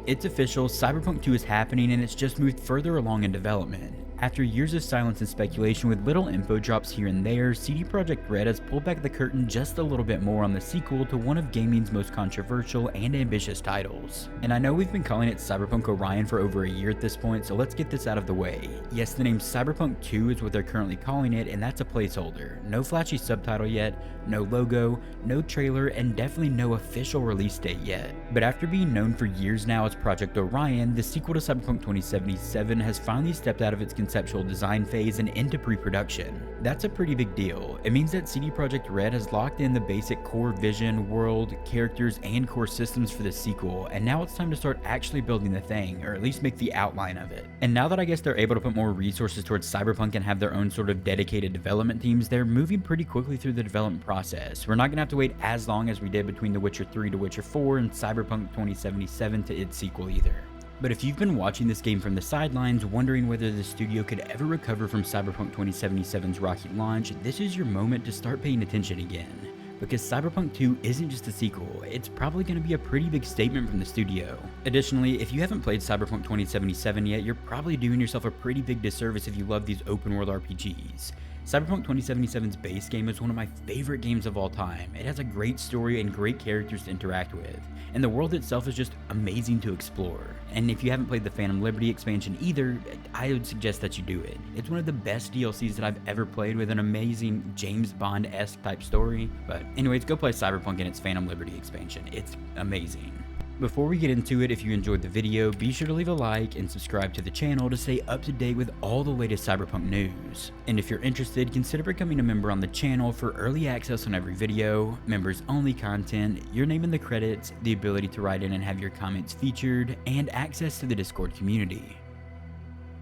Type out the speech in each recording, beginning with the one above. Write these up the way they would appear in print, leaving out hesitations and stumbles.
It's official, Cyberpunk 2 is happening and it's just moved further along in development. After years of silence and speculation with little info drops here and there, CD Projekt Red has pulled back the curtain just a little bit more on the sequel to one of gaming's most controversial and ambitious titles. And I know we've been calling it Cyberpunk Orion for over a year at this point, so let's get this out of the way. Yes, the name Cyberpunk 2 is what they're currently calling it, and that's a placeholder. No flashy subtitle yet, no logo, no trailer, and definitely no official release date yet. But after being known for years now as Projekt Orion, the sequel to Cyberpunk 2077 has finally stepped out of its conceptual design phase and into pre-production. That's a pretty big deal. It means that CD Projekt Red has locked in the basic core vision, world, characters, and core systems for the sequel, and now it's time to start actually building the thing, or at least make the outline of it. And now that I guess they're able to put more resources towards Cyberpunk and have their own sort of dedicated development teams, they're moving pretty quickly through the development process. We're not going to have to wait as long as we did between The Witcher 3 to Witcher 4 and Cyberpunk 2077 to its sequel either. But if you've been watching this game from the sidelines, wondering whether the studio could ever recover from Cyberpunk 2077's rocky launch, this is your moment to start paying attention again. Because Cyberpunk 2 isn't just a sequel, it's probably going to be a pretty big statement from the studio. Additionally, if you haven't played Cyberpunk 2077 yet, you're probably doing yourself a pretty big disservice if you love these open world RPGs. Cyberpunk 2077's base game is one of my favorite games of all time. It has a great story and great characters to interact with, and the world itself is just amazing to explore. And if you haven't played the Phantom Liberty expansion either, I would suggest that you do it. It's one of the best DLCs that I've ever played, with an amazing James Bond-esque type story. But anyways, go play Cyberpunk and its Phantom Liberty expansion. It's amazing. Before we get into it, if you enjoyed the video, be sure to leave a like and subscribe to the channel to stay up to date with all the latest Cyberpunk news. And if you're interested, consider becoming a member on the channel for early access on every video, members only content, your name in the credits, the ability to write in and have your comments featured, and access to the Discord community.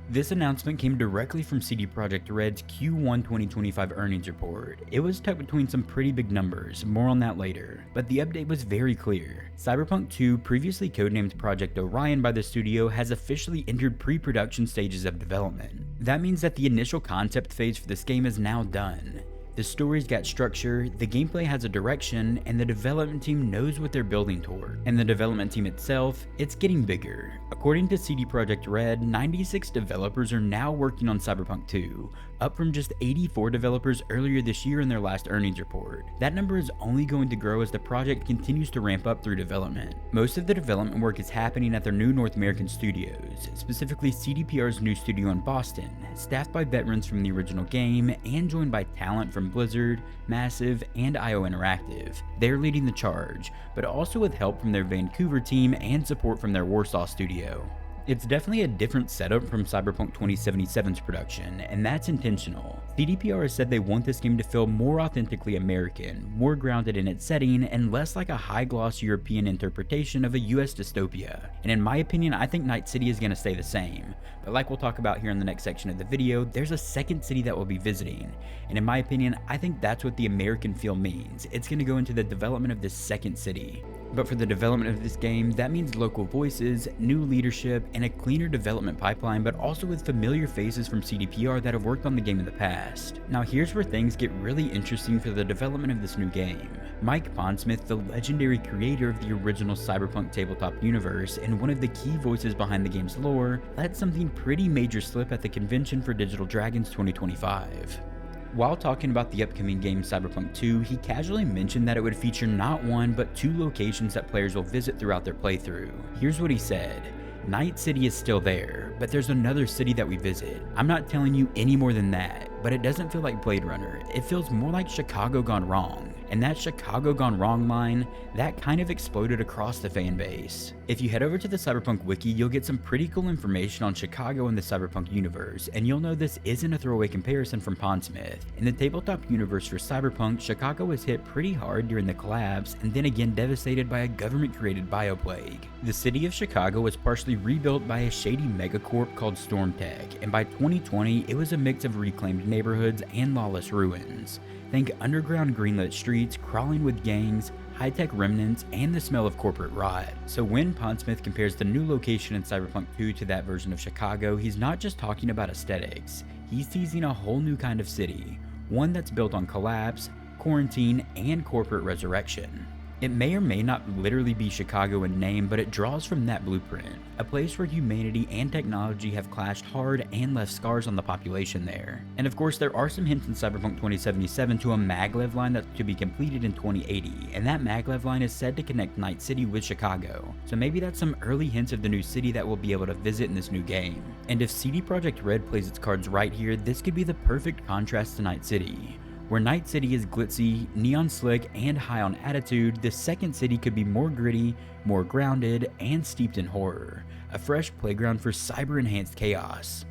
This announcement came directly from CD Projekt Red's Q1 2025 earnings report. It was tucked between some pretty big numbers, more on that later, but the update was very clear. Cyberpunk 2, previously codenamed Projekt Orion by the studio, has officially entered pre-production stages of development. That means that the initial concept phase for this game is now done. The story's got structure, the gameplay has a direction, and the development team knows what they're building toward. And the development team itself, it's getting bigger. According to CD Projekt Red, 96 developers are now working on Cyberpunk 2, up from just 84 developers earlier this year in their last earnings report. That number is only going to grow as the project continues to ramp up through development. Most of the development work is happening at their new North American studios, specifically CDPR's new studio in Boston, staffed by veterans from the original game and joined by talent from Blizzard, Massive, and IO Interactive. They're leading the charge, but also with help from their Vancouver team and support from their Warsaw studio. It's definitely a different setup from Cyberpunk 2077's production, and that's intentional. CDPR has said they want this game to feel more authentically American, more grounded in its setting, and less like a high-gloss European interpretation of a US dystopia. And in my opinion, I think Night City is going to stay the same. But like we'll talk about here in the next section of the video, there's a second city that we'll be visiting. And in my opinion, I think that's what the American feel means. It's going to go into the development of this second city. But for the development of this game, that means local voices, new leadership, and a cleaner development pipeline, but also with familiar faces from CDPR that have worked on the game in the past. Now here's where things get really interesting for the development of this new game. Mike Pondsmith, the legendary creator of the original Cyberpunk tabletop universe and one of the key voices behind the game's lore, let something pretty major slip at the convention for Digital Dragons 2025. While talking about the upcoming game Cyberpunk 2, he casually mentioned that it would feature not one, but 2 locations that players will visit throughout their playthrough. Here's what he said. Night City is still there, but there's another city that we visit. I'm not telling you any more than that, but it doesn't feel like Blade Runner. It feels more like Chicago gone wrong. And that Chicago gone wrong line, that kind of exploded across the fan base. If you head over to the Cyberpunk wiki, you'll get some pretty cool information on Chicago in the Cyberpunk universe, and you'll know this isn't a throwaway comparison from Pondsmith. In the tabletop universe for Cyberpunk, Chicago was hit pretty hard during the collapse, and then again devastated by a government-created bioplague. The city of Chicago was partially rebuilt by a shady megacorp called Stormtech, and by 2020, it was a mix of reclaimed neighborhoods and lawless ruins. Think underground greenlit streets crawling with gangs, high-tech remnants, and the smell of corporate rot. So when Pondsmith compares the new location in Cyberpunk 2 to that version of Chicago, he's not just talking about aesthetics. He's teasing a whole new kind of city, one that's built on collapse, quarantine, and corporate resurrection. It may or may not literally be Chicago in name, but it draws from that blueprint, a place where humanity and technology have clashed hard and left scars on the population there. And of course, there are some hints in Cyberpunk 2077 to a maglev line that's to be completed in 2080, and that maglev line is said to connect Night City with Chicago, so maybe that's some early hints of the new city that we'll be able to visit in this new game. And if CD Projekt Red plays its cards right here, this could be the perfect contrast to Night City. Where Night City is glitzy, neon slick, and high on attitude, the second city could be more gritty, more grounded, and steeped in horror. A fresh playground for cyber-enhanced chaos.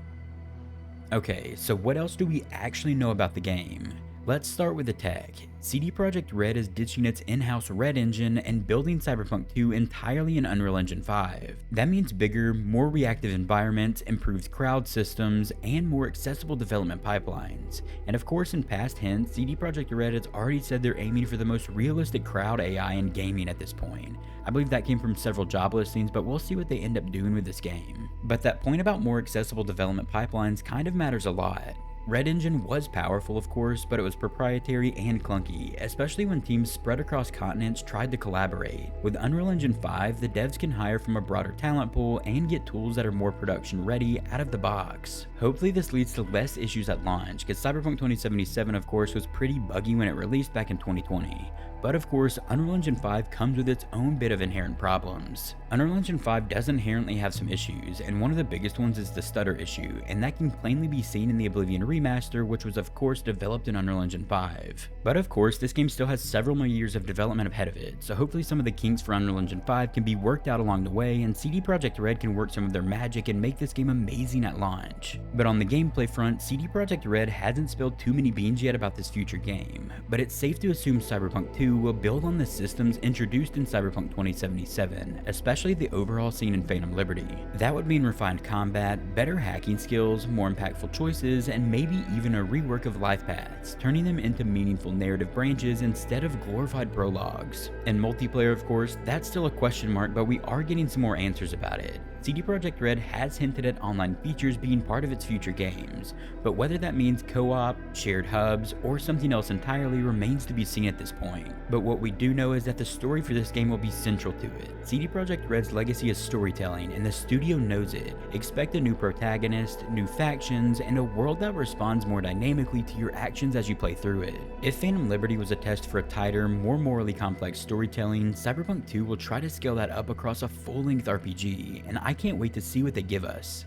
Okay, so what else do we actually know about the game? Let's start with the tech. CD Projekt Red is ditching its in-house Red engine and building Cyberpunk 2 entirely in Unreal Engine 5. That means bigger, more reactive environments, improved crowd systems, and more accessible development pipelines. And of course, in past hints, CD Projekt Red has already said they're aiming for the most realistic crowd AI in gaming at this point. I believe that came from several job listings, but we'll see what they end up doing with this game. But that point about more accessible development pipelines kind of matters a lot. Red Engine was powerful, of course, but it was proprietary and clunky, especially when teams spread across continents tried to collaborate. With Unreal Engine 5, the devs can hire from a broader talent pool and get tools that are more production ready out of the box. Hopefully this leads to less issues at launch, because Cyberpunk 2077 of course was pretty buggy when it released back in 2020. But of course, Unreal Engine 5 comes with its own bit of inherent problems. Unreal Engine 5 does inherently have some issues, and one of the biggest ones is the stutter issue, and that can plainly be seen in the Oblivion remaster, which was of course developed in Unreal Engine 5. But of course, this game still has several more years of development ahead of it, so hopefully some of the kinks for Unreal Engine 5 can be worked out along the way, and CD Projekt Red can work some of their magic and make this game amazing at launch. But on the gameplay front, CD Projekt Red hasn't spilled too many beans yet about this future game, but it's safe to assume Cyberpunk 2 will build on the systems introduced in Cyberpunk 2077, especially the overhaul scene in Phantom Liberty. That would mean refined combat, better hacking skills, more impactful choices, and maybe even a rework of life paths, turning them into meaningful narrative branches instead of glorified prologues. And multiplayer, of course, that's still a question mark, but we are getting some more answers about it. CD Projekt Red has hinted at online features being part of its future games, but whether that means co-op, shared hubs, or something else entirely remains to be seen at this point. But what we do know is that the story for this game will be central to it. CD Projekt Red's legacy is storytelling, and the studio knows it. Expect a new protagonist, new factions, and a world that responds more dynamically to your actions as you play through it. If Phantom Liberty was a test for a tighter, more morally complex storytelling, Cyberpunk 2 will try to scale that up across a full-length RPG, and I can't wait to see what they give us.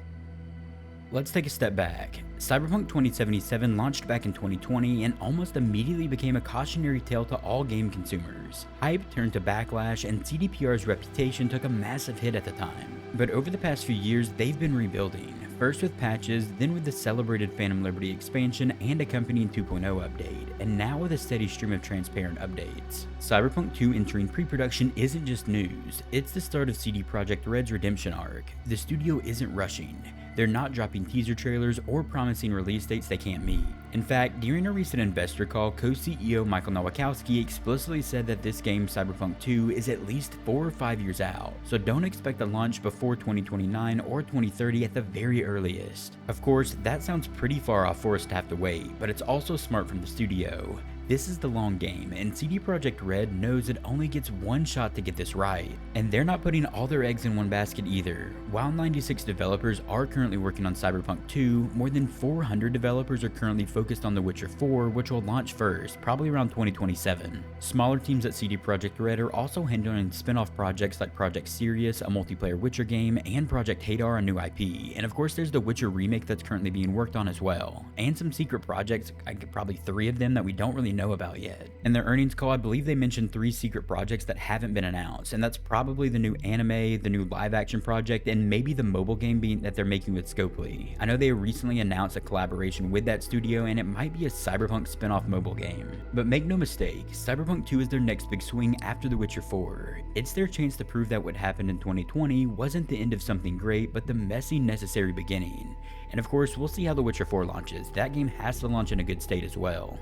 Let's take a step back. Cyberpunk 2077 launched back in 2020 and almost immediately became a cautionary tale to all game consumers. Hype turned to backlash, and CDPR's reputation took a massive hit at the time. But over the past few years, they've been rebuilding. First with patches, then with the celebrated Phantom Liberty expansion and accompanying 2.0 update, and now with a steady stream of transparent updates. Cyberpunk 2 entering pre-production isn't just news, it's the start of CD Projekt Red's redemption arc. The studio isn't rushing. They're not dropping teaser trailers or promising release dates they can't meet. In fact, during a recent investor call, co-CEO Michael Nowakowski explicitly said that this game, Cyberpunk 2, is at least 4 or 5 years out, so don't expect a launch before 2029 or 2030 at the very earliest. Of course, that sounds pretty far off for us to have to wait, but it's also smart from the studio. This is the long game, and CD Projekt Red knows it only gets one shot to get this right. And they're not putting all their eggs in one basket either. While 96 developers are currently working on Cyberpunk 2, more than 400 developers are currently focused on The Witcher 4, which will launch first, probably around 2027. Smaller teams at CD Projekt Red are also handling spin-off projects like Project Sirius, a multiplayer Witcher game, and Project Hadar, a new IP. And of course there's the Witcher remake that's currently being worked on as well. And some secret projects, probably 3 of them that we don't really know about yet. In their earnings call, I believe they mentioned 3 secret projects that haven't been announced, and that's probably the new anime, the new live action project, and maybe the mobile game that they're making with Scopely. I know they recently announced a collaboration with that studio, and it might be a Cyberpunk spin-off mobile game. But make no mistake, Cyberpunk 2 is their next big swing after The Witcher 4. It's their chance to prove that what happened in 2020 wasn't the end of something great, but the messy, necessary beginning. And of course, we'll see how The Witcher 4 launches. That game has to launch in a good state as well.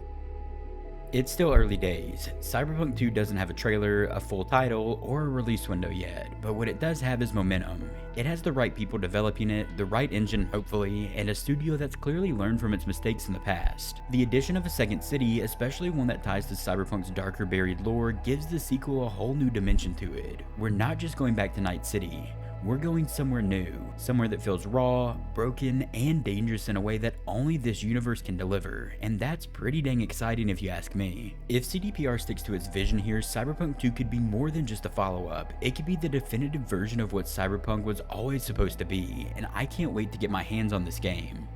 It's still early days. Cyberpunk 2 doesn't have a trailer, a full title, or a release window yet, but what it does have is momentum. It has the right people developing it, the right engine hopefully, and a studio that's clearly learned from its mistakes in the past. The addition of a second city, especially one that ties to Cyberpunk's darker buried lore, gives the sequel a whole new dimension to it. We're not just going back to Night City. We're going somewhere new, somewhere that feels raw, broken, and dangerous in a way that only this universe can deliver, and that's pretty dang exciting if you ask me. If CDPR sticks to its vision here, Cyberpunk 2 could be more than just a follow-up. It could be the definitive version of what Cyberpunk was always supposed to be, and I can't wait to get my hands on this game.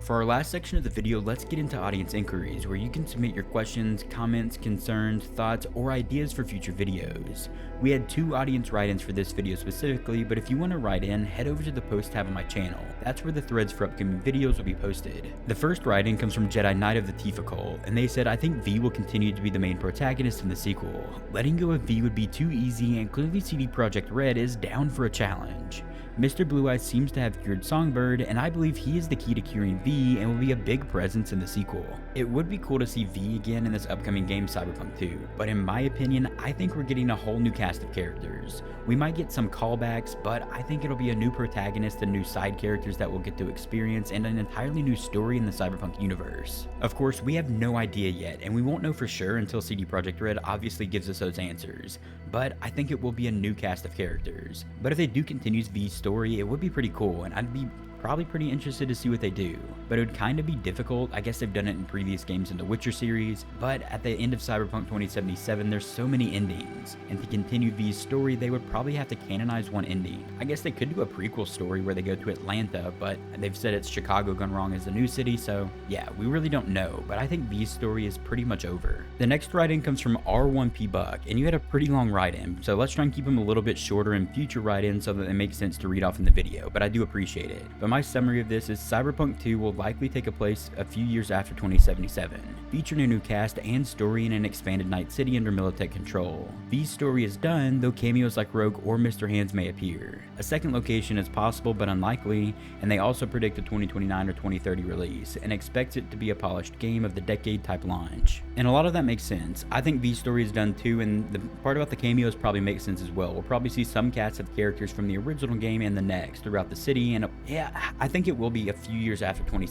For our last section of the video, let's get into audience inquiries, where you can submit your questions, comments, concerns, thoughts, or ideas for future videos. We had 2 audience write-ins for this video specifically, but if you want to write in, head over to the post tab on my channel. That's where the threads for upcoming videos will be posted. The first write-in comes from Jedi Knight of the Tifa Cult, and they said, "I think V will continue to be the main protagonist in the sequel. Letting go of V would be too easy, and clearly CD Projekt Red is down for a challenge. Mr. Blue Eyes seems to have cured Songbird, and I believe he is the key to curing V and will be a big presence in the sequel. It would be cool to see V again in this upcoming game Cyberpunk 2, but in my opinion, I think we're getting a whole new cast of characters. We might get some callbacks, but I think it'll be a new protagonist and new side characters that we'll get to experience, and an entirely new story in the Cyberpunk universe. Of course, we have no idea yet, and we won't know for sure until CD Projekt Red obviously gives us those answers, but I think it will be a new cast of characters. But if they do continue V's story, it would be pretty cool, and I'd be probably pretty interested to see what they do. But it would kind of be difficult. I guess they've done it in previous games in the Witcher series, but at the end of Cyberpunk 2077, there's so many endings, and to continue V's story, they would probably have to canonize one ending. I guess they could do a prequel story where they go to Atlanta, but they've said it's Chicago gone wrong as a new city, so yeah, we really don't know, but I think V's story is pretty much over. The next write-in comes from R1P Buck, and you had a pretty long write-in, so let's try and keep them a little bit shorter in future write-ins so that they make sense to read off in the video, but I do appreciate it. But my summary of this is Cyberpunk 2 will likely take place a few years after 2077, featuring a new cast and story in an expanded Night City under Militech control. V's story is done, though cameos like Rogue or Mr. Hands may appear. A second location is possible but unlikely, and they also predict a 2029 or 2030 release, and expects it to be a polished game of the decade type launch. And a lot of that makes sense. I think V's story is done too, and the part about the cameos probably makes sense as well. We'll probably see some cast of characters from the original game and the next throughout the city, and yeah, I think it will be a few years after 2077.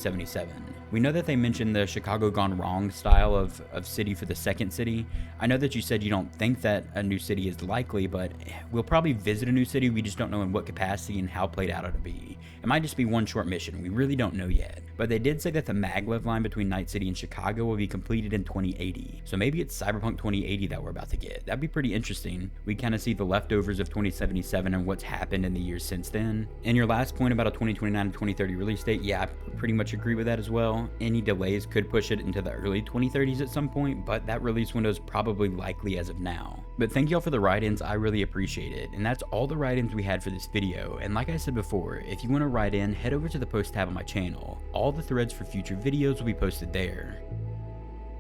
We know that they mentioned the Chicago Gone Wrong style of city for the second city. I know that you said you don't think that a new city is likely, but we'll probably visit a new city. We just don't know in what capacity and how played out it'll be. It might just be one short mission. We really don't know yet. But they did say that the maglev line between Night City and Chicago will be completed in 2080. So maybe it's Cyberpunk 2080 that we're about to get. That'd be pretty interesting. We kind of see the leftovers of 2077 and what's happened in the years since then. And your last point about a 2029 to 2030 release date, yeah, I pretty much agree with that as well. Any delays could push it into the early 2030s at some point, but that release window is probably likely as of now. But thank y'all for the write-ins, I really appreciate it. And that's all the write-ins we had for this video. And like I said before, if you want to write in, head over to the post tab on my channel. All the threads for future videos will be posted there.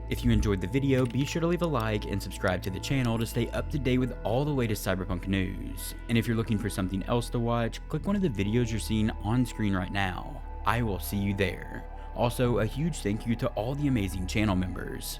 If you enjoyed the video, be sure to leave a like and subscribe to the channel to stay up to date with all the latest Cyberpunk news. And if you're looking for something else to watch, click one of the videos you're seeing on screen right now. I will see you there. Also, a huge thank you to all the amazing channel members.